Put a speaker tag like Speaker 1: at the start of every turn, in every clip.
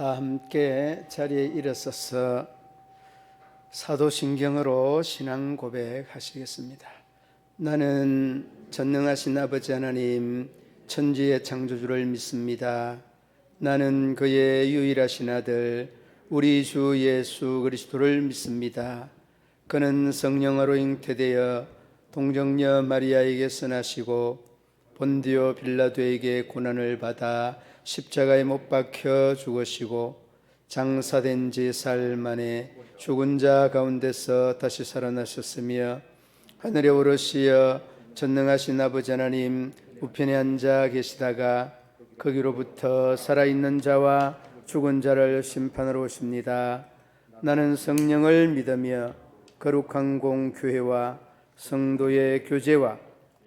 Speaker 1: 다 함께 자리에 일어서서 사도신경으로 신앙 고백하시겠습니다. 나는 전능하신 아버지 하나님 천지의 창조주를 믿습니다. 나는 그의 유일하신 아들 우리 주 예수 그리스도를 믿습니다. 그는 성령으로 잉태되어 동정녀 마리아에게서 나시고 본디오 빌라도에게 고난을 받아 십자가에 못 박혀 죽으시고 장사된 지 사흘 만에 죽은 자 가운데서 다시 살아나셨으며 하늘에 오르시어 전능하신 아버지 하나님 우편에 앉아 계시다가 거기로부터 살아있는 자와 죽은 자를 심판하러 오십니다. 나는 성령을 믿으며 거룩한 공교회와 성도의 교제와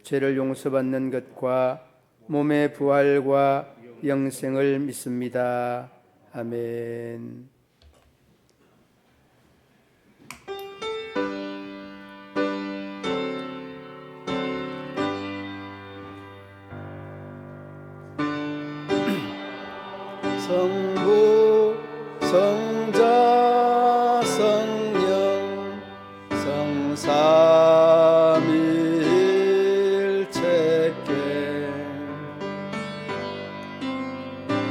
Speaker 1: 죄를 용서받는 것과 몸의 부활과 영생을 믿습니다. 아멘. 성부, 성자, 성령, 성삼위일체께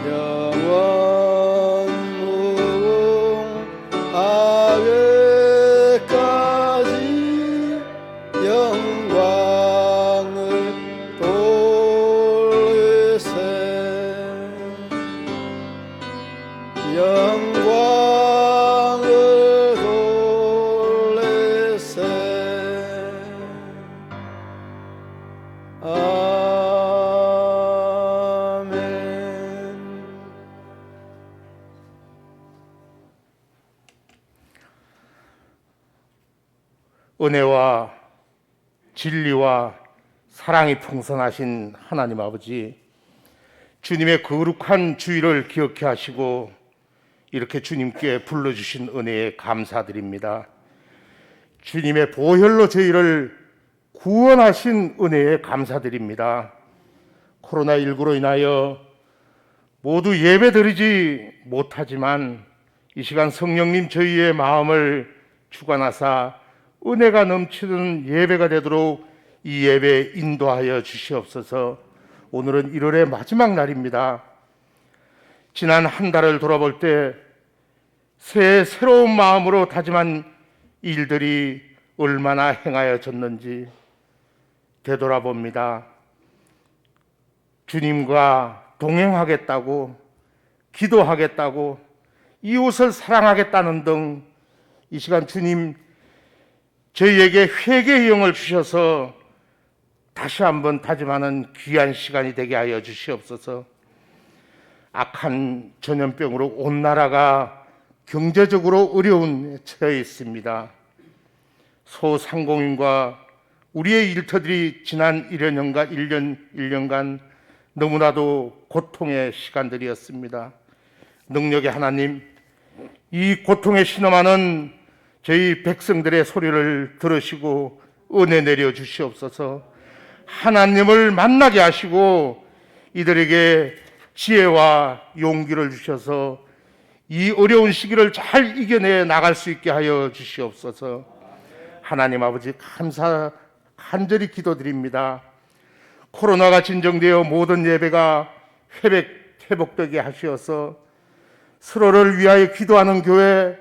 Speaker 1: 영원 무아외까지 영광을 돌리세. 영광을 돌리세. 아멘.
Speaker 2: 은혜와 진리와 사랑이 풍성하신 하나님 아버지, 주님의 거룩한 주일을 기억해 하시고 이렇게 주님께 불러주신 은혜에 감사드립니다. 주님의 보혈로 저희를 구원하신 은혜에 감사드립니다. 코로나19로 인하여 모두 예배드리지 못하지만 이 시간 성령님 저희의 마음을 주관하사 은혜가 넘치는 예배가 되도록 이 예배에 인도하여 주시옵소서. 오늘은 1월의 마지막 날입니다. 지난 한 달을 돌아볼 때 새로운 마음으로 다짐한 일들이 얼마나 행하여졌는지 되돌아봅니다. 주님과 동행하겠다고, 기도하겠다고, 이웃을 사랑하겠다는 등 이 시간 주님 저희에게 회개의 영을 주셔서 다시 한번 다짐하는 귀한 시간이 되게 하여 주시옵소서. 악한 전염병으로 온 나라가 경제적으로 어려운 처해 있습니다. 소상공인과 우리의 일터들이 지난 1년간 너무나도 고통의 시간들이었습니다. 능력의 하나님, 이 고통에 신음하는 저희 백성들의 소리를 들으시고 은혜 내려 주시옵소서. 하나님을 만나게 하시고 이들에게 지혜와 용기를 주셔서 이 어려운 시기를 잘 이겨내 나갈 수 있게 하여 주시옵소서. 하나님 아버지 간절히 기도드립니다. 코로나가 진정되어 모든 예배가 회복되게 하시어서 서로를 위하여 기도하는 교회,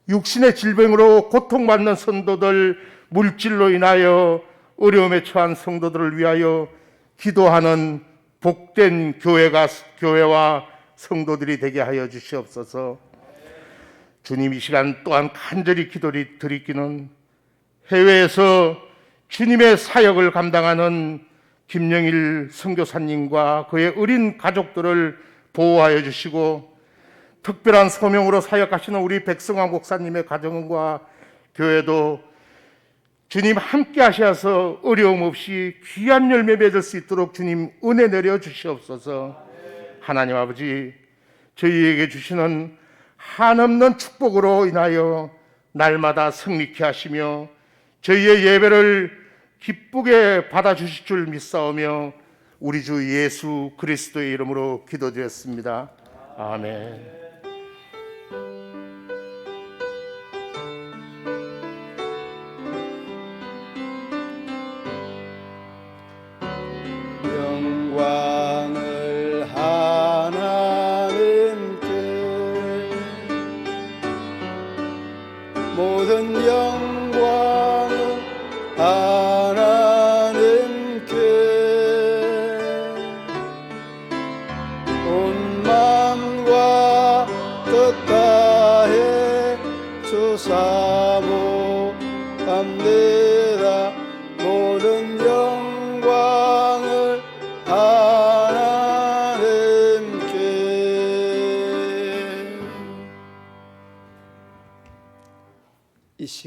Speaker 2: 육신의 질병으로 고통받는 성도들, 물질로 인하여 어려움에 처한 성도들을 위하여 기도하는 복된 교회와 성도들이 되게 하여 주시옵소서. 주님, 이 시간 또한 간절히 기도드리기는 해외에서 주님의 사역을 감당하는 김영일 선교사님과 그의 어린 가족들을 보호하여 주시고 특별한 소명으로 사역하시는 우리 백성환 목사님의 가정과 교회도 주님 함께 하셔서 어려움 없이 귀한 열매 맺을 수 있도록 주님 은혜 내려 주시옵소서. 하나님 아버지, 저희에게 주시는 한없는 축복으로 인하여 날마다 승리케 하시며 저희의 예배를 기쁘게 받아주실 줄 믿사오며 우리 주 예수 그리스도의 이름으로 기도드렸습니다. 아멘.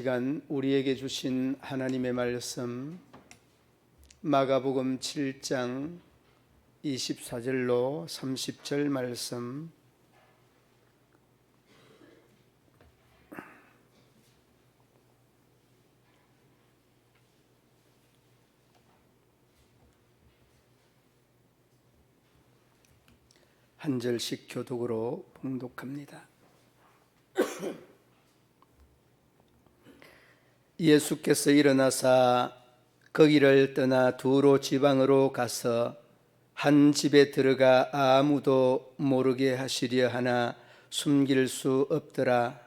Speaker 1: 시간 우리에게 주신 하나님의 말씀 마가복음 7장 24절로 30절 말씀 한 절씩 교독으로 봉독합니다. 예수께서 일어나사 거기를 떠나 두로 지방으로 가서 한 집에 들어가 아무도 모르게 하시려 하나 숨길 수 없더라.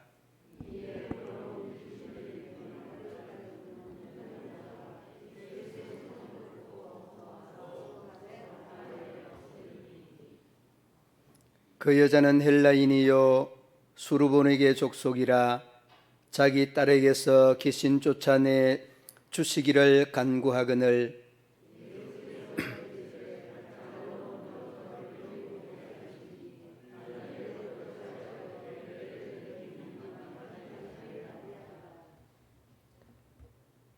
Speaker 1: 그 여자는 헬라인이요 수르보니게 족속이라 자기 딸에게서 귀신 쫓아내 주시기를 간구하거늘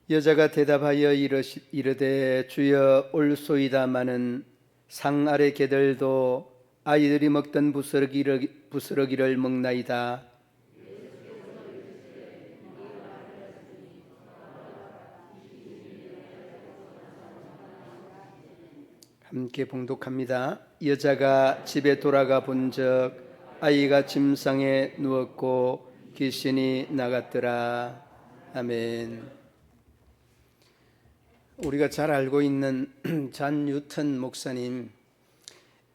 Speaker 1: 여자가 대답하여 이르되 주여 올소이다마는 상 아래 개들도 아이들이 먹던 부스러기를 먹나이다. 함께 봉독합니다. 여자가 집에 돌아가 본즉 아이가 침상에 누웠고 귀신이 나갔더라. 아멘. 우리가 잘 알고 있는 잔 뉴턴 목사님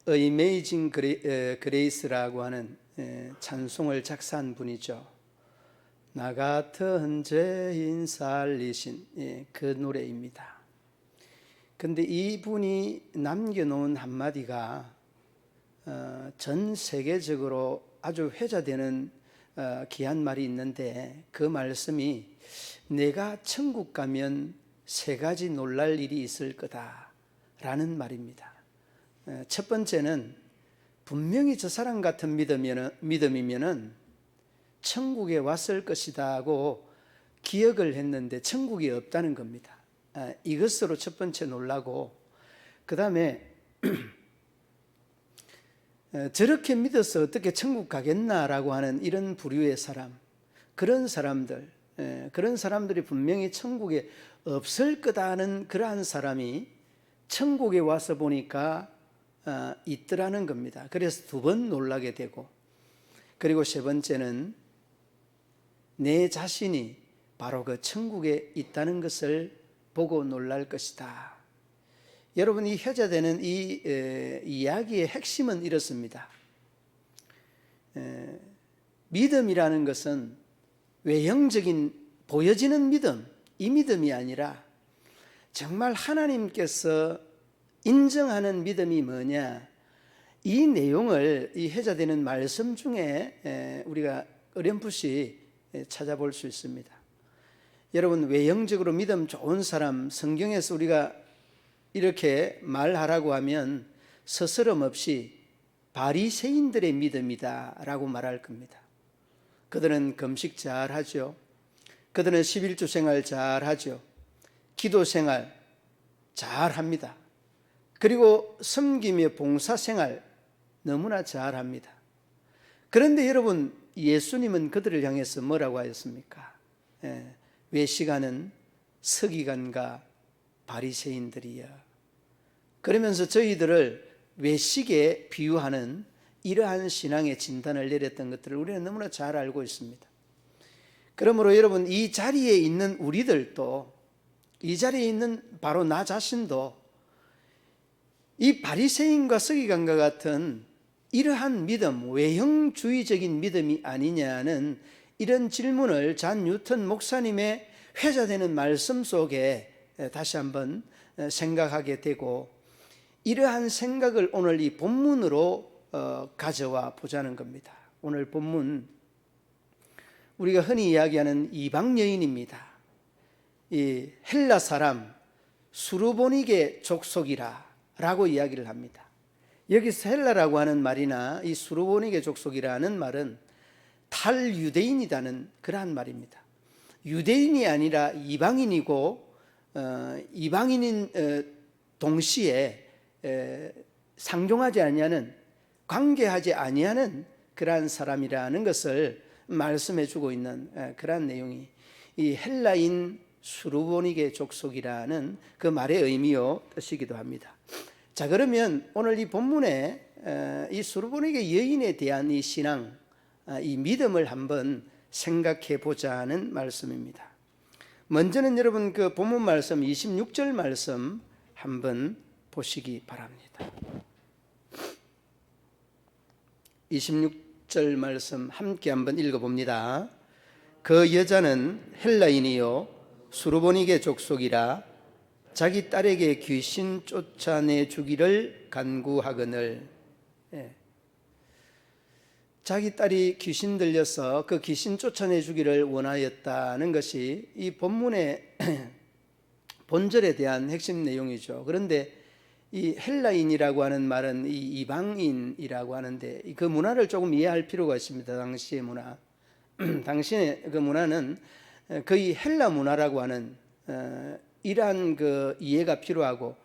Speaker 1: 어메이징 그레이스라고 하는 찬송을 작사한 분이죠. 나 같은 죄인 살리신 그 노래입니다. 근데 이분이 남겨놓은 한마디가 전 세계적으로 아주 회자되는 귀한 말이 있는데 그 말씀이 내가 천국 가면 세 가지 놀랄 일이 있을 거다라는 말입니다. 첫 번째는 분명히 저 사람 같은 믿음이면은 천국에 왔을 것이다 하고 기억을 했는데 천국이 없다는 겁니다. 이것으로 첫 번째 놀라고 그 다음에 저렇게 믿어서 어떻게 천국 가겠나라고 하는 이런 부류의 사람, 그런 사람들이 분명히 천국에 없을 거다는 그러한 사람이 천국에 와서 보니까 있더라는 겁니다. 그래서 두 번 놀라게 되고, 그리고 세 번째는 내 자신이 바로 그 천국에 있다는 것을 보고 놀랄 것이다. 여러분, 이 회자되는 이 이야기의 핵심은 이렇습니다. 믿음이라는 것은 외형적인 보여지는 믿음, 이 믿음이 아니라 정말 하나님께서 인정하는 믿음이 뭐냐, 이 내용을 이 회자되는 말씀 중에 우리가 어렴풋이 찾아볼 수 있습니다. 여러분, 외형적으로 믿음 좋은 사람, 성경에서 우리가 이렇게 말하라고 하면 서스럼 없이 바리새인들의 믿음이다 라고 말할 겁니다. 그들은 금식 잘 하죠. 그들은 11주 생활 잘 하죠. 기도 생활 잘 합니다. 그리고 섬김의 봉사 생활 너무나 잘 합니다. 그런데 여러분, 예수님은 그들을 향해서 뭐라고 하였습니까? 외식하는 서기관과 바리새인들이여. 그러면서 저희들을 외식에 비유하는 이러한 신앙의 진단을 내렸던 것들을 우리는 너무나 잘 알고 있습니다. 그러므로 여러분, 이 자리에 있는 우리들도, 이 자리에 있는 바로 나 자신도 이 바리새인과 서기관과 같은 이러한 믿음, 외형주의적인 믿음이 아니냐는 이런 질문을 잔 뉴턴 목사님의 회자되는 말씀 속에 다시 한번 생각하게 되고, 이러한 생각을 오늘 이 본문으로 가져와 보자는 겁니다. 오늘 본문, 우리가 흔히 이야기하는 이방 여인입니다. 이 헬라 사람 수르보니게 족속이라 라고 이야기를 합니다. 여기서 헬라라고 하는 말이나 이 수르보니게 족속이라는 말은 탈유대인이라는 그러한 말입니다. 유대인이 아니라 이방인이고 이방인인 동시에 상종하지 아니하는, 관계하지 아니하는 그러한 사람이라는 것을 말씀해 주고 있는 그러한 내용이 이 헬라인 수르보니게 족속이라는 그 말의 의미요 뜻이기도 합니다. 자, 그러면 오늘 이 본문에 이 수르보니게 여인에 대한 이 신앙, 이 믿음을 한번 생각해 보자는 말씀입니다. 먼저는 여러분 그 본문 말씀 26절 말씀 한번 보시기 바랍니다. 26절 말씀 함께 한번 읽어봅니다. 그 여자는 헬라인이요 수르보니게 족속이라 자기 딸에게 귀신 쫓아내 주기를 간구하거늘. 자기 딸이 귀신 들려서 그 귀신 쫓아내 주기를 원하였다는 것이 이 본문의 본절에 대한 핵심 내용이죠. 그런데 이 헬라인이라고 하는 말은 이 이방인이라고 하는데 그 문화를 조금 이해할 필요가 있습니다. 당시의 문화. 당시의 그 문화는 거의 헬라 문화라고 하는 이러한 그 이해가 필요하고,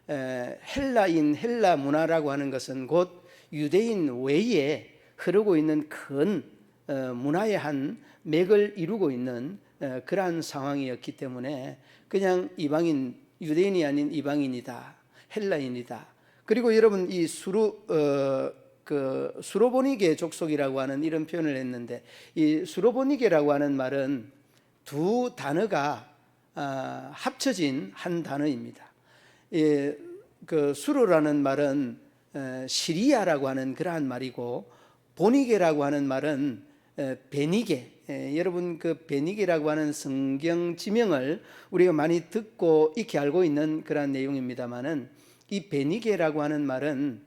Speaker 1: 헬라인, 헬라 문화라고 하는 것은 곧 유대인 외에 흐르고 있는 큰 문화의 한 맥을 이루고 있는 그러한 상황이었기 때문에 그냥 이방인, 유대인이 아닌 이방인이다, 헬라인이다. 그리고 여러분 이 수로보니게 족속이라고 하는 이런 표현을 했는데, 이 수로보니게라고 하는 말은 두 단어가 합쳐진 한 단어입니다. 그 수로라는 말은 시리아라고 하는 그러한 말이고, 보니게라고 하는 말은 베니게. 여러분 그 베니게라고 하는 성경 지명을 우리가 많이 듣고 익히 알고 있는 그러한 내용입니다만은, 이 베니게라고 하는 말은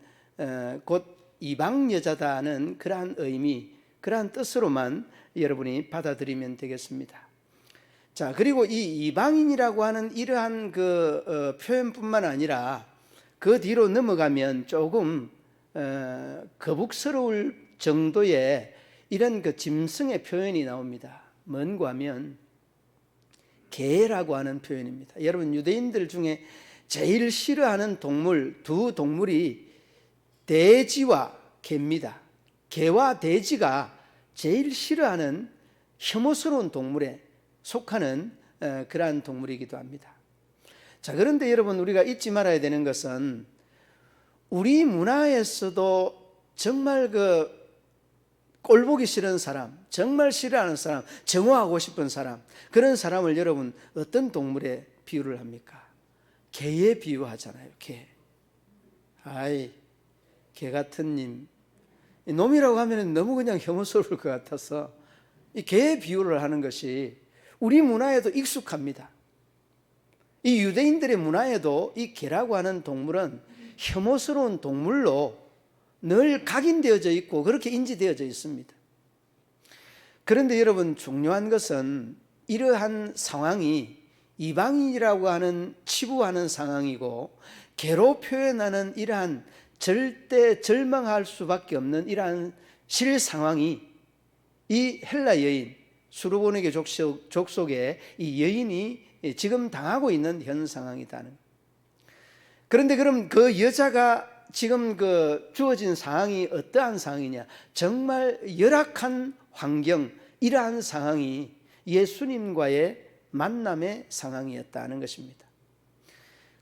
Speaker 1: 곧 이방 여자다는 그러한 의미, 그러한 뜻으로만 여러분이 받아들이면 되겠습니다. 자, 그리고 이 이방인이라고 하는 이러한 그 표현뿐만 아니라 그 뒤로 넘어가면 조금 거북스러울 정도의 이런 그 짐승의 표현이 나옵니다. 뭔가 하면 개라고 하는 표현입니다. 여러분 유대인들 중에 제일 싫어하는 동물, 두 동물이 돼지와 개입니다. 개와 돼지가 제일 싫어하는 혐오스러운 동물에 속하는 그러한 동물이기도 합니다. 자, 그런데 여러분 우리가 잊지 말아야 되는 것은 우리 문화에서도 정말 그 꼴보기 싫은 사람, 정말 싫어하는 사람, 정오하고 싶은 사람, 그런 사람을 여러분 어떤 동물에 비유를 합니까? 개에 비유하잖아요. 개. 아이, 개 같은 님. 놈이라고 하면 너무 그냥 혐오스러울 것 같아서 이 개에 비유를 하는 것이 우리 문화에도 익숙합니다. 이 유대인들의 문화에도 이 개라고 하는 동물은 혐오스러운 동물로 늘 각인되어져 있고 그렇게 인지되어져 있습니다. 그런데 여러분 중요한 것은 이러한 상황이 이방인이라고 하는 치부하는 상황이고, 개로 표현하는 이러한 절대 절망할 수밖에 없는 이러한 실상황이 이 헬라 여인, 수르보니게 족속의 이 여인이 지금 당하고 있는 현 상황이다는. 그런데 그럼 그 여자가 지금 그 주어진 상황이 어떠한 상황이냐? 정말 열악한 환경, 이러한 상황이 예수님과의 만남의 상황이었다는 것입니다.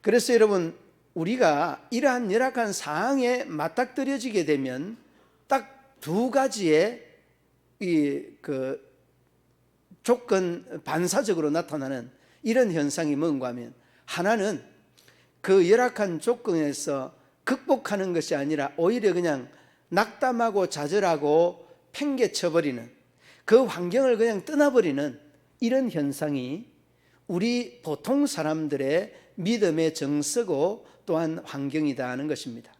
Speaker 1: 그래서 여러분 우리가 이러한 열악한 상황에 맞닥뜨려지게 되면 딱 두 가지의 그 조건 반사적으로 나타나는 이런 현상이 뭔가 하면, 하나는 그 열악한 조건에서 극복하는 것이 아니라 오히려 그냥 낙담하고 좌절하고 팽개쳐버리는, 그 환경을 그냥 떠나버리는 이런 현상이 우리 보통 사람들의 믿음의 정서고 또한 환경이다 하는 것입니다.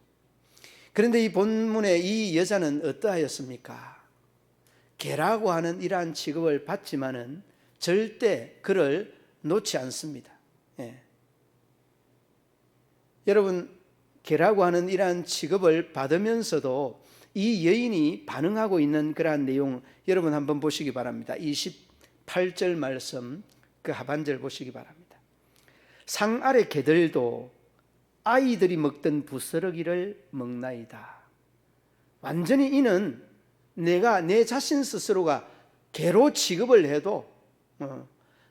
Speaker 1: 그런데 이 본문의 이 여자는 어떠하였습니까? 개라고 하는 이러한 취급을 받지만은 절대 그를 놓지 않습니다. 여러분 개라고 하는 이러한 취급을 받으면서도 이 여인이 반응하고 있는 그러한 내용 여러분 한번 보시기 바랍니다. 8절 말씀 그 하반절 보시기 바랍니다. 상 아래 개들도 아이들이 먹던 부스러기를 먹나이다. 완전히 이는 내가 내 자신 스스로가 개로 취급을 해도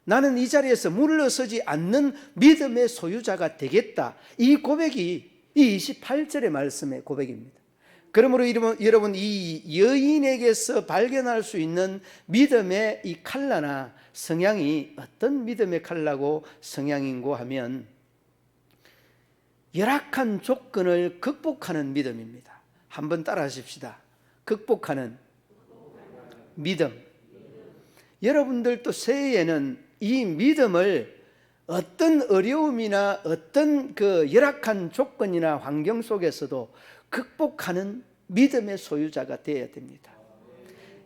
Speaker 1: 나는 이 자리에서 물러서지 않는 믿음의 소유자가 되겠다. 이 고백이 이 28절의 말씀의 고백입니다. 그러므로 여러분 이 여인에게서 발견할 수 있는 믿음의 이 칼라나 성향이 어떤 믿음의 칼라고 성향인고 하면 열악한 조건을 극복하는 믿음입니다. 한번 따라 하십시다. 극복하는 믿음. 여러분들도 새해에는 이 믿음을 어떤 어려움이나 어떤 그 열악한 조건이나 환경 속에서도 극복하는 믿음의 소유자가 되어야 됩니다.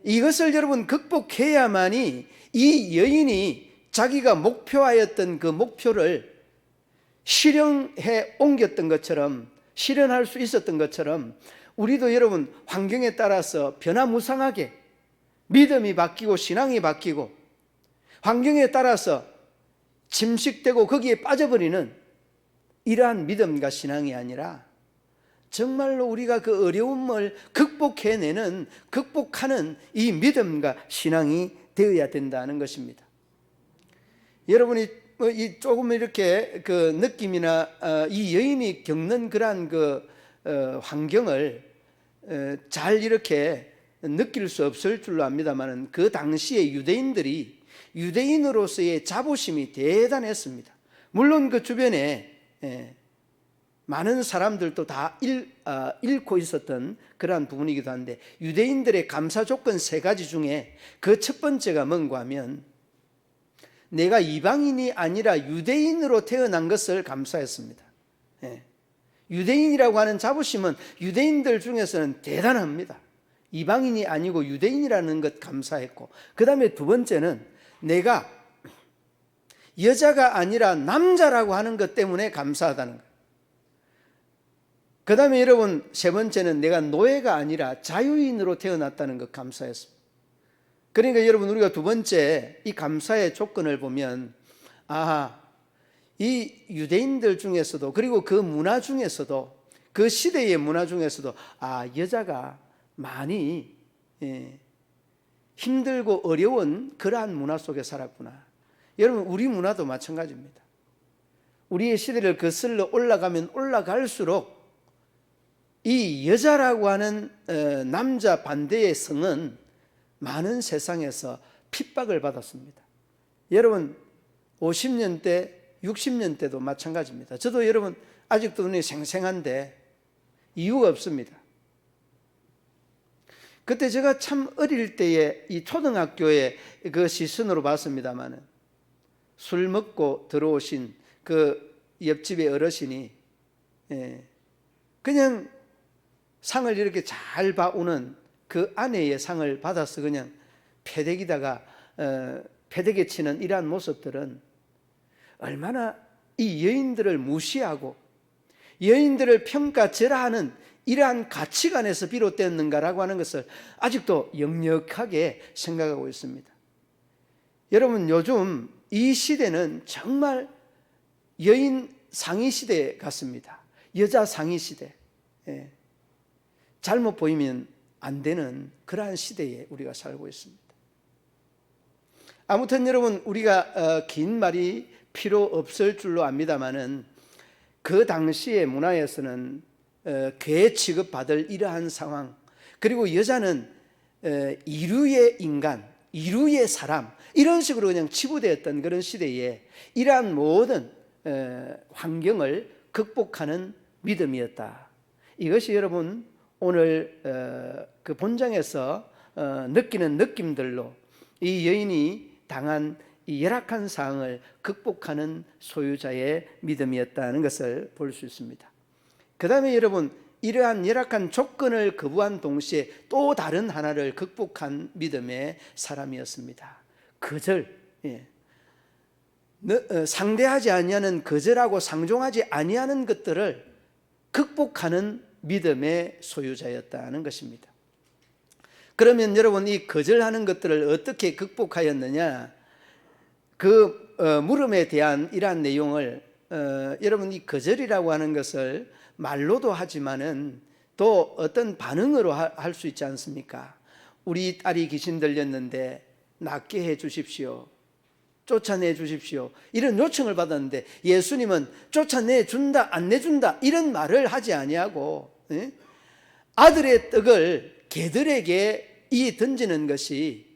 Speaker 1: 이것을 여러분 극복해야만이 이 여인이 자기가 목표하였던 그 목표를 실현해 옮겼던 것처럼, 실현할 수 있었던 것처럼 우리도 여러분 환경에 따라서 변화무쌍하게 믿음이 바뀌고 신앙이 바뀌고 환경에 따라서 침식되고 거기에 빠져버리는 이러한 믿음과 신앙이 아니라 정말로 우리가 그 어려움을 극복하는 이 믿음과 신앙이 되어야 된다는 것입니다. 여러분이 조금 이렇게 그 느낌이나 이 여인이 겪는 그러한 그 환경을 잘 이렇게 느낄 수 없을 줄로 압니다만 그 당시에 유대인으로서의 자부심이 대단했습니다. 물론 그 주변에 많은 사람들도 다 잃고 있었던 그러한 부분이기도 한데 유대인들의 감사 조건 3가지 중에 그 첫 번째가 뭔가 하면 내가 이방인이 아니라 유대인으로 태어난 것을 감사했습니다. 유대인이라고 하는 자부심은 유대인들 중에서는 대단합니다. 이방인이 아니고 유대인이라는 것 감사했고, 그 다음에 두 번째는 내가 여자가 아니라 남자라고 하는 것 때문에 감사하다는 것. 그 다음에 여러분 세 번째는 내가 노예가 아니라 자유인으로 태어났다는 것 감사했습니다. 그러니까 여러분 우리가 두 번째 이 감사의 조건을 보면 이 유대인들 중에서도 그리고 그 문화 중에서도 그 시대의 문화 중에서도 여자가 많이 힘들고 어려운 그러한 문화 속에 살았구나. 여러분 우리 문화도 마찬가지입니다. 우리의 시대를 거슬러 올라가면 올라갈수록 이 여자라고 하는 남자 반대의 성은 많은 세상에서 핍박을 받았습니다. 여러분 50년대 60년대도 마찬가지입니다. 저도 여러분 아직도 눈이 생생한데 이유가 없습니다. 그때 제가 참 어릴 때에 이 초등학교에 그 시선으로 봤습니다만 술 먹고 들어오신 그 옆집의 어르신이 그냥 상을 이렇게 잘 봐오는 그 아내의 상을 받아서 그냥 패대기다가 패대기 치는 이러한 모습들은 얼마나 이 여인들을 무시하고 여인들을 평가절하하는 이러한 가치관에서 비롯됐는가라고 하는 것을 아직도 역력하게 생각하고 있습니다. 여러분 요즘 이 시대는 정말 여인 상위 시대 같습니다. 여자 상위 시대. 잘못 보이면 안 되는 그러한 시대에 우리가 살고 있습니다. 아무튼 여러분 우리가 긴 말이 필요 없을 줄로 압니다만은 그 당시의 문화에서는 괴 취급받을 이러한 상황, 그리고 여자는 이류의 인간, 이류의 사람, 이런 식으로 그냥 치부되었던 그런 시대에 이러한 모든 환경을 극복하는 믿음이었다. 이것이 여러분 오늘 그 본장에서 느끼는 느낌들로 이 여인이 당한 이 열악한 상황을 극복하는 소유자의 믿음이었다는 것을 볼 수 있습니다. 그 다음에 여러분 이러한 열악한 조건을 거부한 동시에 또 다른 하나를 극복한 믿음의 사람이었습니다. 거절, 상대하지 아니하는 거절하고 상종하지 아니하는 것들을 극복하는 믿음의 소유자였다는 것입니다. 그러면 여러분 이 거절하는 것들을 어떻게 극복하였느냐? 그 물음에 대한 이러한 내용을 여러분 이 거절이라고 하는 것을 말로도 하지만은 또 어떤 반응으로 할 수 있지 않습니까? 우리 딸이 귀신 들렸는데 낫게 해 주십시오. 쫓아내 주십시오. 이런 요청을 받았는데 예수님은 쫓아내 준다 안 내준다 이런 말을 하지 아니하고 아들의 떡을 개들에게 이 던지는 것이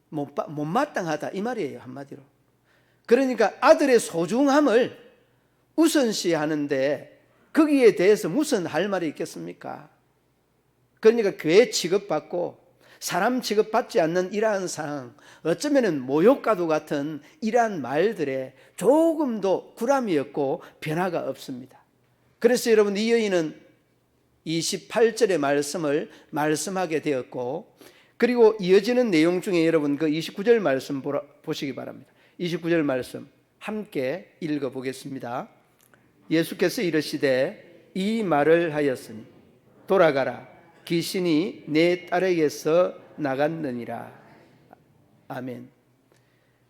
Speaker 1: 못마땅하다 이 말이에요, 한마디로. 그러니까 아들의 소중함을 우선시하는데 거기에 대해서 무슨 할 말이 있겠습니까? 그러니까 교회 취급받고 사람 취급받지 않는 이러한 상황, 어쩌면 모욕과도 같은 이러한 말들에 조금도 구람이 없고 변화가 없습니다. 그래서 여러분 이 여인은 28절의 말씀을 말씀하게 되었고, 그리고 이어지는 내용 중에 여러분 그 29절 말씀 보시기 바랍니다. 29절 말씀 함께 읽어보겠습니다. 예수께서 이르시되 이 말을 하였으니 돌아가라, 귀신이 내 딸에게서 나갔느니라. 아멘.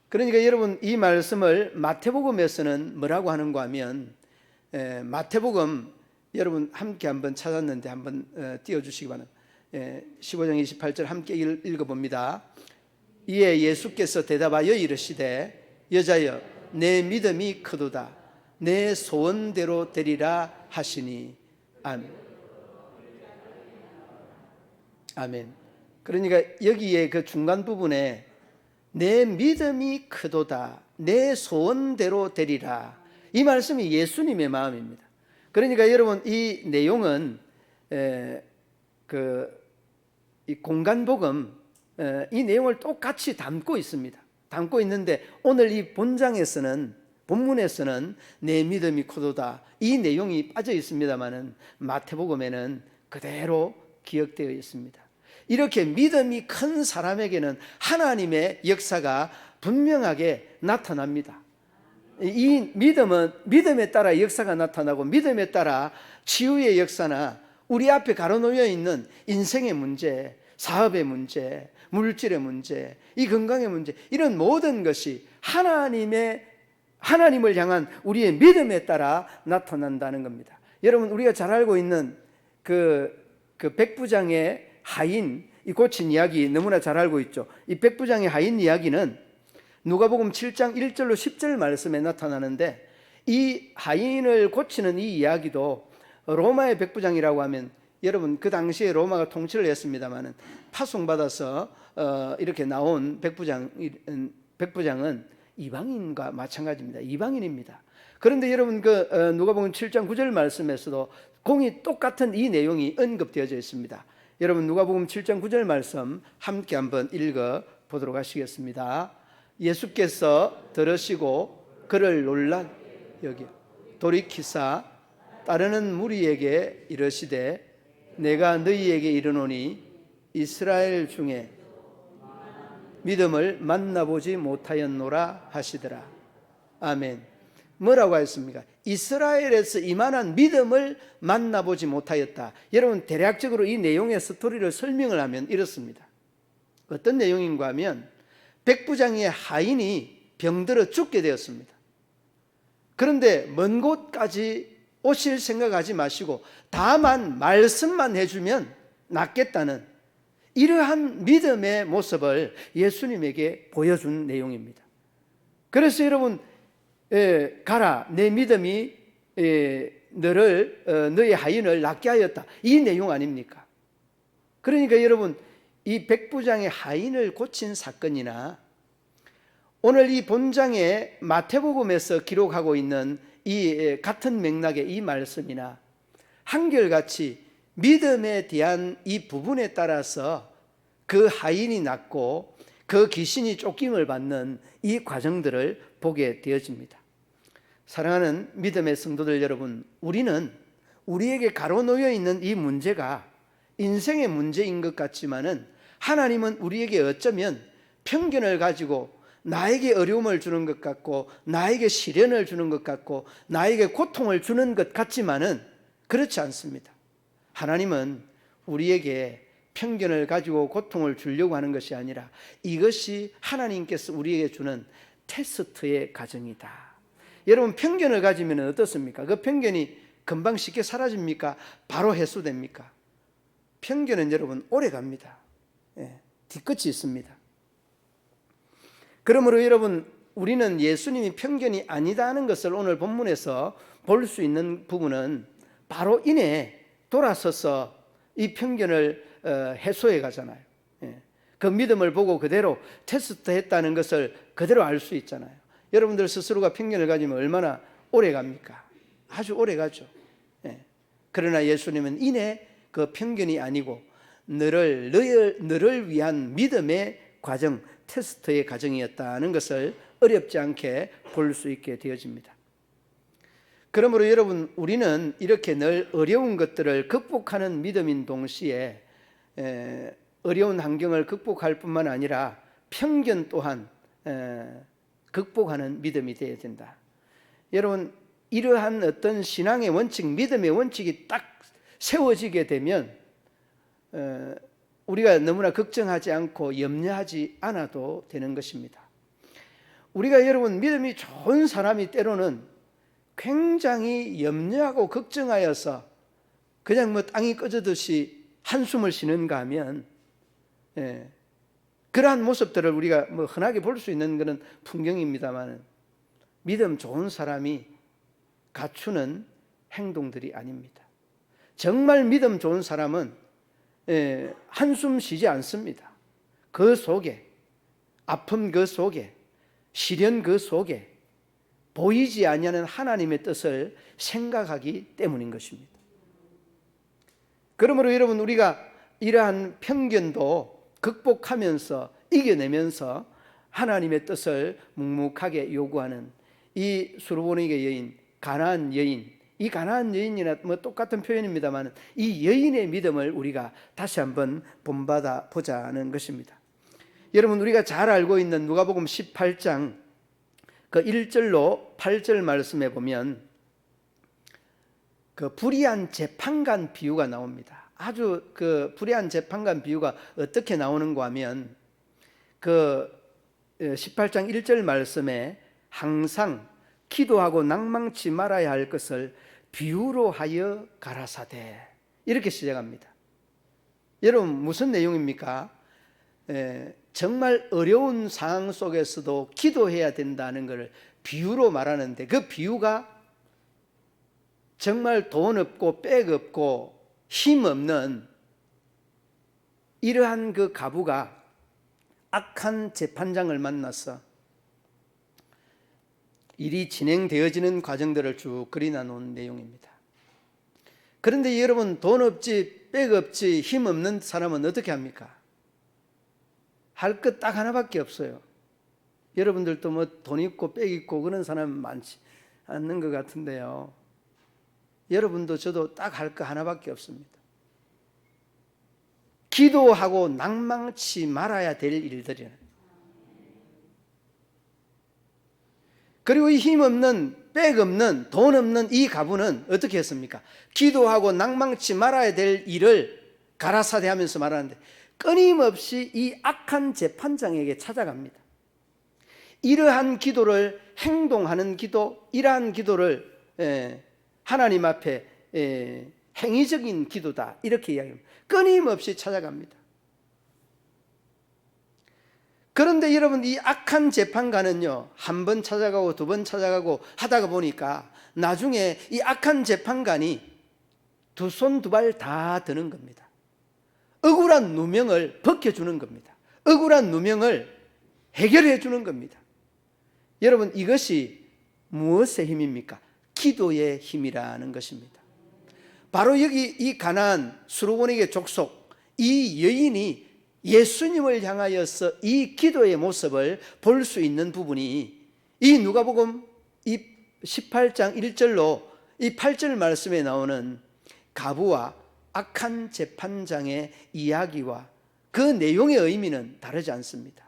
Speaker 1: 그러니까 여러분 이 말씀을 마태복음에서는 뭐라고 하는가 하면, 마태복음 여러분 함께 한번 찾았는데 한번 띄워주시기 바랍니다. 15장 28절 함께 읽어봅니다. 이에 예수께서 대답하여 이르시되 여자여 내 믿음이 크도다, 내 소원대로 되리라 하시니. 아멘. 아멘. 그러니까 여기에 그 중간 부분에 내 믿음이 크도다, 내 소원대로 되리라, 이 말씀이 예수님의 마음입니다. 그러니까 여러분 이 내용은 이 공간복음 이 내용을 똑같이 담고 있습니다. 담고 있는데 오늘 이 본문에서는 내 믿음이 크도다 이 내용이 빠져 있습니다만은 마태복음에는 그대로 기억되어 있습니다. 이렇게 믿음이 큰 사람에게는 하나님의 역사가 분명하게 나타납니다. 이 믿음은 믿음에 따라 역사가 나타나고 믿음에 따라 치유의 역사나 우리 앞에 가로놓여 있는 인생의 문제, 사업의 문제, 물질의 문제, 이 건강의 문제, 이런 모든 것이 하나님을 향한 우리의 믿음에 따라 나타난다는 겁니다. 여러분 우리가 잘 알고 있는 그 백부장의 하인, 이 고친 이야기 너무나 잘 알고 있죠. 이 백부장의 하인 이야기는 누가복음 7장 1절로 10절 말씀에 나타나는데, 이 하인을 고치는 이 이야기도 로마의 백부장이라고 하면 여러분 그 당시에 로마가 통치를 했습니다마는 파송받아서 이렇게 나온 백부장은 이방인과 마찬가지입니다. 이방인입니다. 그런데 여러분 그 누가복음 7장 9절 말씀에서도 공이 똑같은 이 내용이 언급되어져 있습니다. 여러분 누가복음 7장 9절 말씀 함께 한번 읽어 보도록 하시겠습니다. 예수께서 들으시고 그를 놀라 여겨 돌이키사 따르는 무리에게 이르시되 내가 너희에게 이르노니 이스라엘 중에 믿음을 만나보지 못하였노라 하시더라. 아멘. 뭐라고 하였습니까? 이스라엘에서 이만한 믿음을 만나보지 못하였다. 여러분 대략적으로 이 내용의 스토리를 설명을 하면 이렇습니다. 어떤 내용인가 하면 백부장의 하인이 병들어 죽게 되었습니다. 그런데 먼 곳까지 오실 생각하지 마시고 다만 말씀만 해주면 낫겠다는 이러한 믿음의 모습을 예수님에게 보여준 내용입니다. 그래서 여러분 가라, 내 믿음이 너의 하인을 낫게 하였다, 이 내용 아닙니까? 그러니까 여러분 이 백부장의 하인을 고친 사건이나 오늘 이 본장의 마태복음에서 기록하고 있는 이 같은 맥락의 이 말씀이나 한결같이 믿음에 대한 이 부분에 따라서 그 하인이 낫고 그 귀신이 쫓김을 받는 이 과정들을 보게 되어집니다. 사랑하는 믿음의 성도들 여러분, 우리는 우리에게 가로놓여 있는 이 문제가 인생의 문제인 것 같지만은 하나님은 우리에게 어쩌면 편견을 가지고 나에게 어려움을 주는 것 같고 나에게 시련을 주는 것 같고 나에게 고통을 주는 것 같지만은 그렇지 않습니다. 하나님은 우리에게 편견을 가지고 고통을 주려고 하는 것이 아니라 이것이 하나님께서 우리에게 주는 테스트의 과정이다. 여러분, 편견을 가지면 어떻습니까? 그 편견이 금방 쉽게 사라집니까? 바로 해소됩니까? 편견은 여러분 오래 갑니다. 뒤끝이 있습니다. 그러므로 여러분, 우리는 예수님이 편견이 아니다 하는 것을 오늘 본문에서 볼 수 있는 부분은 바로 이내 돌아서서 이 편견을 해소해 가잖아요. 그 믿음을 보고 그대로 테스트했다는 것을 그대로 알 수 있잖아요. 여러분들 스스로가 편견을 가지면 얼마나 오래 갑니까? 아주 오래 가죠. 그러나 예수님은 이내 그 편견이 아니고 너를 위한 믿음의 과정, 테스트의 과정이었다는 것을 어렵지 않게 볼 수 있게 되어집니다. 그러므로 여러분, 우리는 이렇게 늘 어려운 것들을 극복하는 믿음인 동시에 어려운 환경을 극복할 뿐만 아니라 편견 또한 극복하는 믿음이 되어야 된다. 여러분, 이러한 어떤 신앙의 원칙, 믿음의 원칙이 딱 세워지게 되면 우리가 너무나 걱정하지 않고 염려하지 않아도 되는 것입니다. 우리가 여러분, 믿음이 좋은 사람이 때로는 굉장히 염려하고 걱정하여서 그냥 땅이 꺼지듯이 한숨을 쉬는가 하면 그러한 모습들을 우리가 흔하게 볼 수 있는 그런 풍경입니다만, 믿음 좋은 사람이 갖추는 행동들이 아닙니다. 정말 믿음 좋은 사람은 한숨 쉬지 않습니다. 그 속에, 아픔 그 속에, 시련 그 속에 보이지 아니하는 하나님의 뜻을 생각하기 때문인 것입니다. 그러므로 여러분, 우리가 이러한 편견도 극복하면서 이겨내면서 하나님의 뜻을 묵묵하게 요구하는 이 수르보니게 여인, 가나안 여인, 이 가나안 여인이나 똑같은 표현입니다만 이 여인의 믿음을 우리가 다시 한번 본받아 보자는 것입니다. 여러분, 우리가 잘 알고 있는 누가복음 18장 그 1절로 8절 말씀에 보면 그 불의한 재판관 비유가 나옵니다. 아주 그 불의한 재판관 비유가 어떻게 나오는가 하면 그 18장 1절 말씀에 항상 기도하고 낭망치 말아야 할 것을 비유로 하여 가라사대, 이렇게 시작합니다. 여러분, 무슨 내용입니까? 정말 어려운 상황 속에서도 기도해야 된다는 것을 비유로 말하는데, 그 비유가 정말 돈 없고 백 없고 힘 없는 이러한 그 가부가 악한 재판장을 만나서 일이 진행되어지는 과정들을 쭉 그리나 놓은 내용입니다. 그런데 여러분, 돈 없지 백 없지 힘 없는 사람은 어떻게 합니까? 할 것 딱 하나밖에 없어요. 여러분들도 돈 있고 백 있고 그런 사람 많지 않는 것 같은데요. 여러분도 저도 딱 할 거 하나밖에 없습니다. 기도하고 낭망치 말아야 될 일들이에요. 그리고 이 힘없는, 백 없는, 돈 없는 이 가부는 어떻게 했습니까? 기도하고 낭망치 말아야 될 일을 가라사대 하면서 말하는데 끊임없이 이 악한 재판장에게 찾아갑니다. 이러한 기도를 행동하는 기도, 이러한 기도를 하나님 앞에 행위적인 기도다, 이렇게 이야기합니다. 끊임없이 찾아갑니다. 그런데 여러분, 이 악한 재판관은요, 한 번 찾아가고 두 번 찾아가고 하다가 보니까 나중에 이 악한 재판관이 두 손 두 발 다 드는 겁니다. 억울한 누명을 벗겨주는 겁니다. 억울한 누명을 해결해 주는 겁니다. 여러분, 이것이 무엇의 힘입니까? 기도의 힘이라는 것입니다. 바로 여기 이 가나안 수르보니게 족속 이 여인이 예수님을 향하여서 이 기도의 모습을 볼 수 있는 부분이 이 누가복음 이 18장 1절로 이 8절 말씀에 나오는 가부와 악한 재판장의 이야기와 그 내용의 의미는 다르지 않습니다.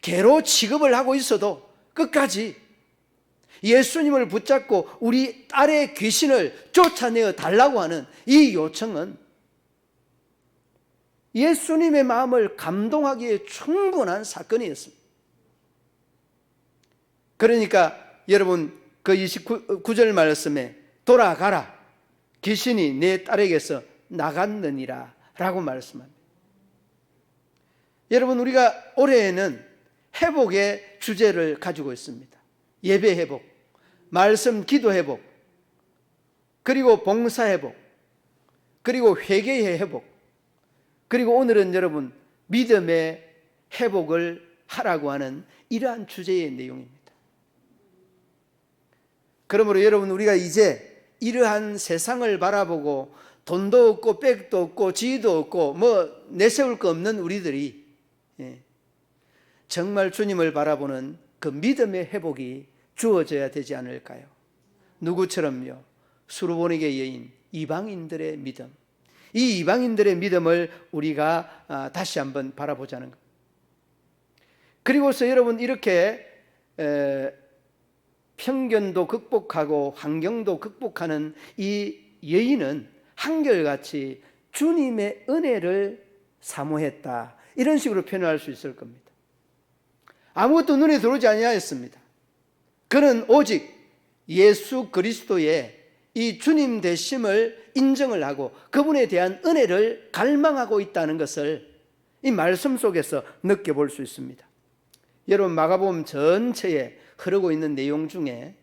Speaker 1: 개로 취급을 하고 있어도 끝까지 예수님을 붙잡고 우리 딸의 귀신을 쫓아내어 달라고 하는 이 요청은 예수님의 마음을 감동하기에 충분한 사건이었습니다. 그러니까 여러분 그 29절 말씀에 돌아가라, 귀신이 내 딸에게서 나갔느니라 라고 말씀합니다. 여러분, 우리가 올해에는 회복의 주제를 가지고 있습니다. 예배 회복, 말씀 기도 회복, 그리고 봉사 회복, 그리고 회개의 회복, 그리고 오늘은 여러분 믿음의 회복을 하라고 하는 이러한 주제의 내용입니다. 그러므로 여러분, 우리가 이제 이러한 세상을 바라보고 돈도 없고 백도 없고 지위도 없고 뭐 내세울 거 없는 우리들이 정말 주님을 바라보는 그 믿음의 회복이 주어져야 되지 않을까요? 누구처럼요? 수르보니게 여인, 이방인들의 믿음, 이 이방인들의 믿음을 우리가 다시 한번 바라보자는 것. 그리고서 여러분, 이렇게 편견도 극복하고 환경도 극복하는 이 여인은 한결같이 주님의 은혜를 사모했다, 이런 식으로 표현할 수 있을 겁니다. 아무것도 눈에 들어오지 아니하였습니다. 그는 오직 예수 그리스도의 이 주님 되심을 인정을 하고 그분에 대한 은혜를 갈망하고 있다는 것을 이 말씀 속에서 느껴볼 수 있습니다. 여러분, 마가복음 전체에 흐르고 있는 내용 중에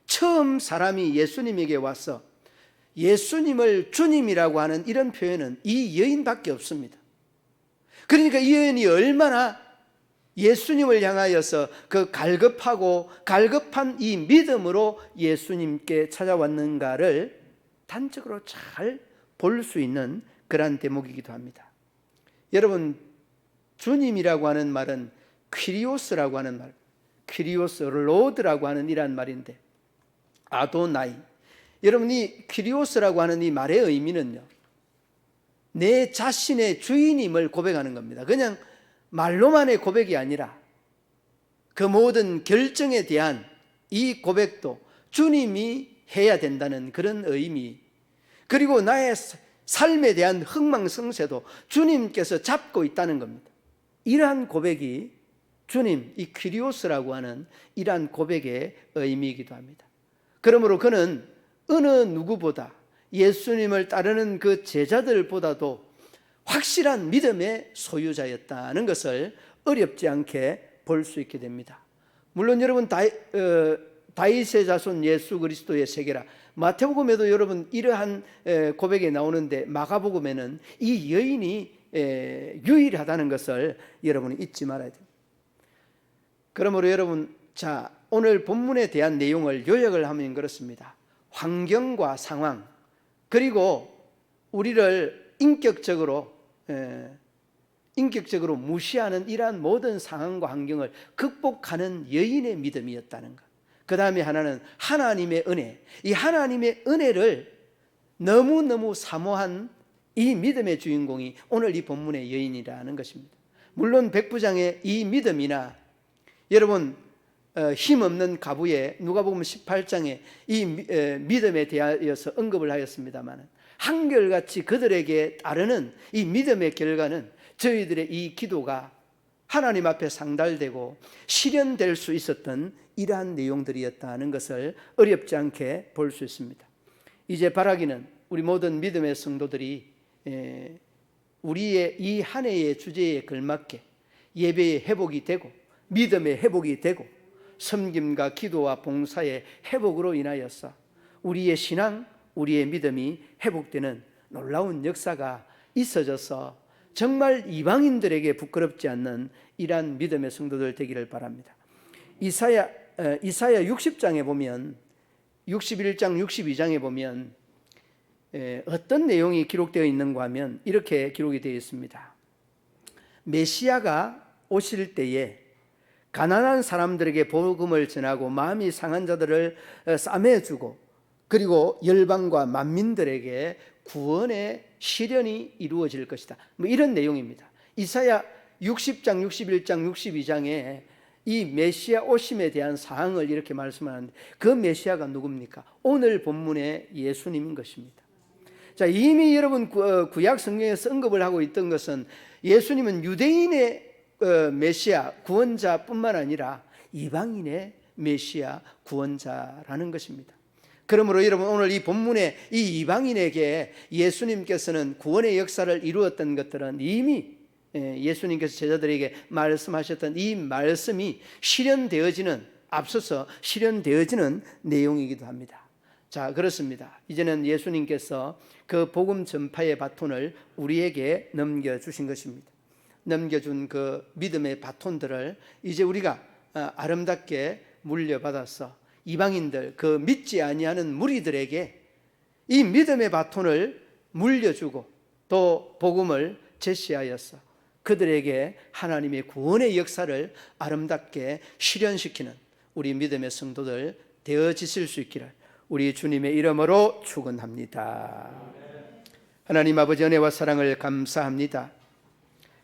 Speaker 1: 처음 사람이 예수님에게 와서 예수님을 주님이라고 하는 이런 표현은 이 여인밖에 없습니다. 그러니까 이 여인이 얼마나 예수님을 향하여서 그 갈급한 이 믿음으로 예수님께 찾아왔는가를 단적으로 잘 볼 수 있는 그러한 대목이기도 합니다. 여러분, 주님이라고 하는 말은 퀴리오스라고 하는 말, 퀴리오스, 로드라고 하는 이란 말인데, 아도나이. 여러분, 이 퀴리오스라고 하는 이 말의 의미는요, 내 자신의 주인임을 고백하는 겁니다. 그냥 말로만의 고백이 아니라 그 모든 결정에 대한 이 고백도 주님이 해야 된다는 그런 의미, 그리고 나의 삶에 대한 흥망성쇠도 주님께서 잡고 있다는 겁니다. 이러한 고백이 주님, 이 퀴리오스라고 하는 이러한 고백의 의미이기도 합니다. 그러므로 그는 어느 누구보다 예수님을 따르는 그 제자들보다도 확실한 믿음의 소유자였다는 것을 어렵지 않게 볼 수 있게 됩니다. 물론 여러분, 다윗의 자손 예수 그리스도의 세계라, 마태복음에도 여러분 이러한 고백이 나오는데 마가복음에는 이 여인이 유일하다는 것을 여러분이 잊지 말아야 됩니다. 그러므로 여러분, 자, 오늘 본문에 대한 내용을 요약을 하면 그렇습니다. 환경과 상황, 그리고 우리를 인격적으로 무시하는 이러한 모든 상황과 환경을 극복하는 여인의 믿음이었다는 것. 그 다음에 하나는 하나님의 은혜, 이 하나님의 은혜를 너무너무 사모한 이 믿음의 주인공이 오늘 이 본문의 여인이라는 것입니다. 물론 백부장의 이 믿음이나 여러분, 힘없는 가부의 누가복음 18장에 이 믿음에 대하여서 언급을 하였습니다만, 한결같이 그들에게 따르는 이 믿음의 결과는 저희들의 이 기도가 하나님 앞에 상달되고 실현될 수 있었던 이러한 내용들이었다는 것을 어렵지 않게 볼 수 있습니다. 이제 바라기는 우리 모든 믿음의 성도들이 우리의 이 한 해의 주제에 걸맞게 예배의 회복이 되고 믿음의 회복이 되고 섬김과 기도와 봉사의 회복으로 인하여서 우리의 신앙, 우리의 믿음이 회복되는 놀라운 역사가 있어져서 정말 이방인들에게 부끄럽지 않는 이러한 믿음의 성도들 되기를 바랍니다. 이사야 60장에 보면, 61장 62장에 보면 어떤 내용이 기록되어 있는가 하면 이렇게 기록이 되어 있습니다. 메시아가 오실 때에 가난한 사람들에게 복음을 전하고 마음이 상한 자들을 싸매주고, 그리고 열방과 만민들에게 구원의 실현이 이루어질 것이다, 뭐 이런 내용입니다. 이사야 60장, 61장, 62장에 이 메시아 오심에 대한 사항을 이렇게 말씀하는데, 그 메시아가 누굽니까? 오늘 본문의 예수님인 것입니다. 자, 이미 여러분 구약 성경에서 언급을 하고 있던 것은 예수님은 유대인의 메시아 구원자뿐만 아니라 이방인의 메시아 구원자라는 것입니다. 그러므로 여러분, 오늘 이 본문의 이 이방인에게 예수님께서는 구원의 역사를 이루었던 것들은 이미 예수님께서 제자들에게 말씀하셨던 이 말씀이 앞서서 실현되어지는 내용이기도 합니다. 자, 그렇습니다. 이제는 예수님께서 그 복음 전파의 바톤을 우리에게 넘겨주신 것입니다. 넘겨준 그 믿음의 바톤들을 이제 우리가 아름답게 물려받아서 이방인들, 그 믿지 아니하는 무리들에게 이 믿음의 바톤을 물려주고 또 복음을 제시하여서 그들에게 하나님의 구원의 역사를 아름답게 실현시키는 우리 믿음의 성도들 되어지실 수 있기를 우리 주님의 이름으로 축원합니다. 하나님 아버지, 은혜와 사랑을 감사합니다.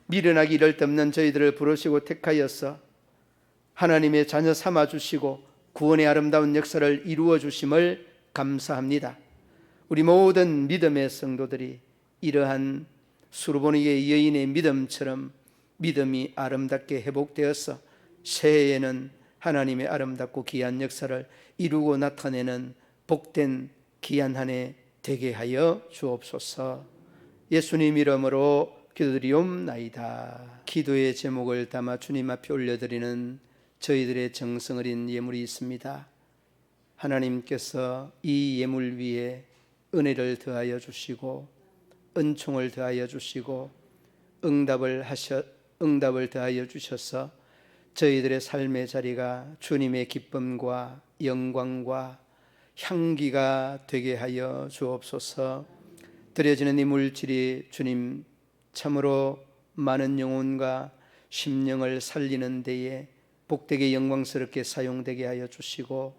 Speaker 1: 미련하기 이를 데 없는 저희들을 부르시고 택하여서 하나님의 자녀 삼아주시고 구원의 아름다운 역사를 이루어 주심을 감사합니다. 우리 모든 믿음의 성도들이 이러한 수르보니게 여인의 믿음처럼 믿음이 아름답게 회복되어서 새해에는 하나님의 아름답고 귀한 역사를 이루고 나타내는 복된 귀한 한 해 되게 하여 주옵소서. 예수님 이름으로 기도드리옵나이다. 기도의 제목을 담아 주님 앞에 올려드리는 저희들의 정성 어린 예물이 있습니다. 하나님께서 이 예물 위에 은혜를 더하여 주시고 은총을 더하여 주시고 응답을 더하여 주셔서 저희들의 삶의 자리가 주님의 기쁨과 영광과 향기가 되게 하여 주옵소서. 드려지는 이 물질이 주님 참으로 많은 영혼과 심령을 살리는 데에 복되게 영광스럽게 사용되게 하여 주시고,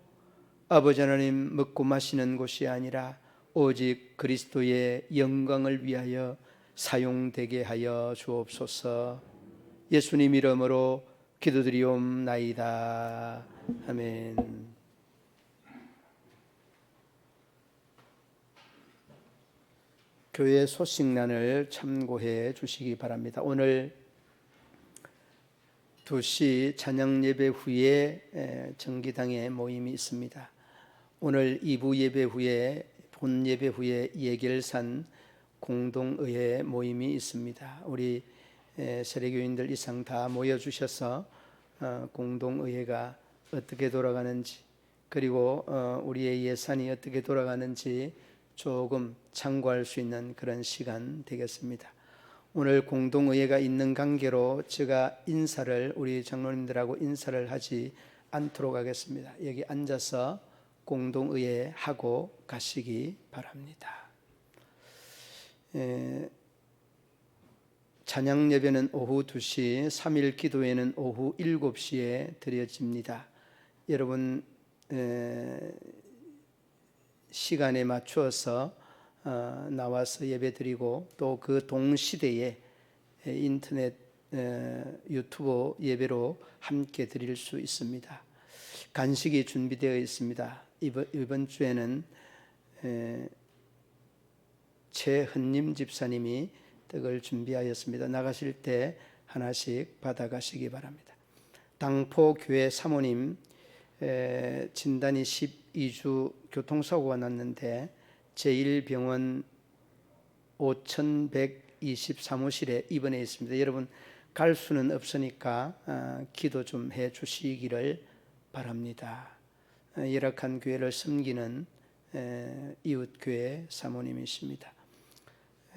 Speaker 1: 아버지 하나님, 먹고 마시는 곳이 아니라 오직 그리스도의 영광을 위하여 사용되게 하여 주옵소서. 예수님 이름으로 기도드리옵나이다. 아멘. 교회 소식란을 참고해 주시기 바랍니다. 오늘 2시 찬양 예배 후에 정기당의 모임이 있습니다. 오늘 2부 예배 후에 본 예배 후에 예결산 공동의회 모임이 있습니다. 우리 세례교인들 이상 다 모여주셔서 공동의회가 어떻게 돌아가는지, 그리고 우리의 예산이 어떻게 돌아가는지 조금 참고할 수 있는 그런 시간 되겠습니다. 오늘 공동의회가 있는 관계로 제가 우리 장로님들하고 인사를 하지 않도록 하겠습니다. 여기 앉아서 공동의회 하고 가시기 바랍니다. 찬양 예배는 오후 2시, 3일 기도회는 오후 7시에 드려집니다. 여러분 시간에 맞추어서 나와서 예배드리고 또 그 동시대에 인터넷 유튜브 예배로 함께 드릴 수 있습니다. 간식이 준비되어 있습니다. 이번 주에는 최헌님 집사님이 떡을 준비하였습니다. 나가실 때 하나씩 받아가시기 바랍니다. 당포교회 사모님 진단이 12주 교통사고가 났는데 제1병원 5120 사무실에 입원해 있습니다. 여러분 갈 수는 없으니까 기도 좀 해 주시기를 바랍니다. 열악한 교회를 섬기는 이웃교회 사모님이십니다.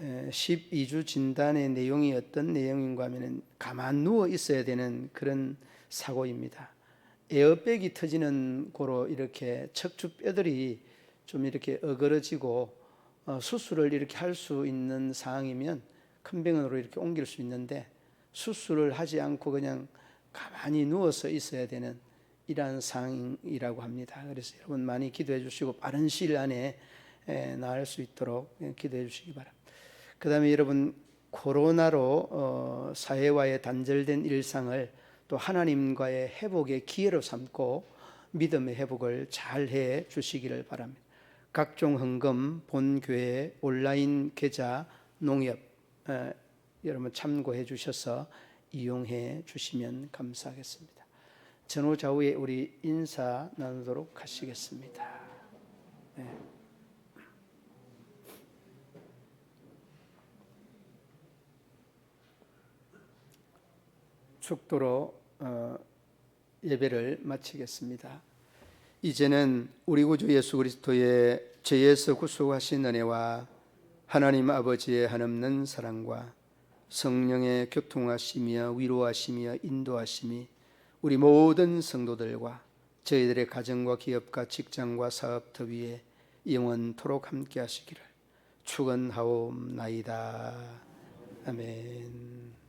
Speaker 1: 12주 진단의 내용이 어떤 내용인가 하면 가만 누워 있어야 되는 그런 사고입니다. 에어백이 터지는 고로 이렇게 척추뼈들이 좀 이렇게 어그러지고 수술을 이렇게 할 수 있는 상황이면 큰 병원으로 이렇게 옮길 수 있는데, 수술을 하지 않고 그냥 가만히 누워서 있어야 되는 이러한 상황이라고 합니다. 그래서 여러분 많이 기도해 주시고 빠른 시일 안에 나을 수 있도록 기도해 주시기 바랍니다. 그 다음에 여러분 코로나로 사회와의 단절된 일상을 또 하나님과의 회복의 기회로 삼고 믿음의 회복을 잘 해 주시기를 바랍니다. 각종 헌금, 본교회, 온라인 계좌, 농협 여러분 참고해 주셔서 이용해 주시면 감사하겠습니다. 전후 좌우에 우리 인사 나누도록 하시겠습니다. 네. 축도로 예배를 마치겠습니다. 이제는 우리 구주 예수 그리스도의 죄에서 구속하신 은혜와 하나님 아버지의 한없는 사랑과 성령의 교통하시며 위로하시며 인도하심이 우리 모든 성도들과 저희들의 가정과 기업과 직장과 사업터 위에 영원토록 함께 하시기를 축원하옵나이다. 아멘.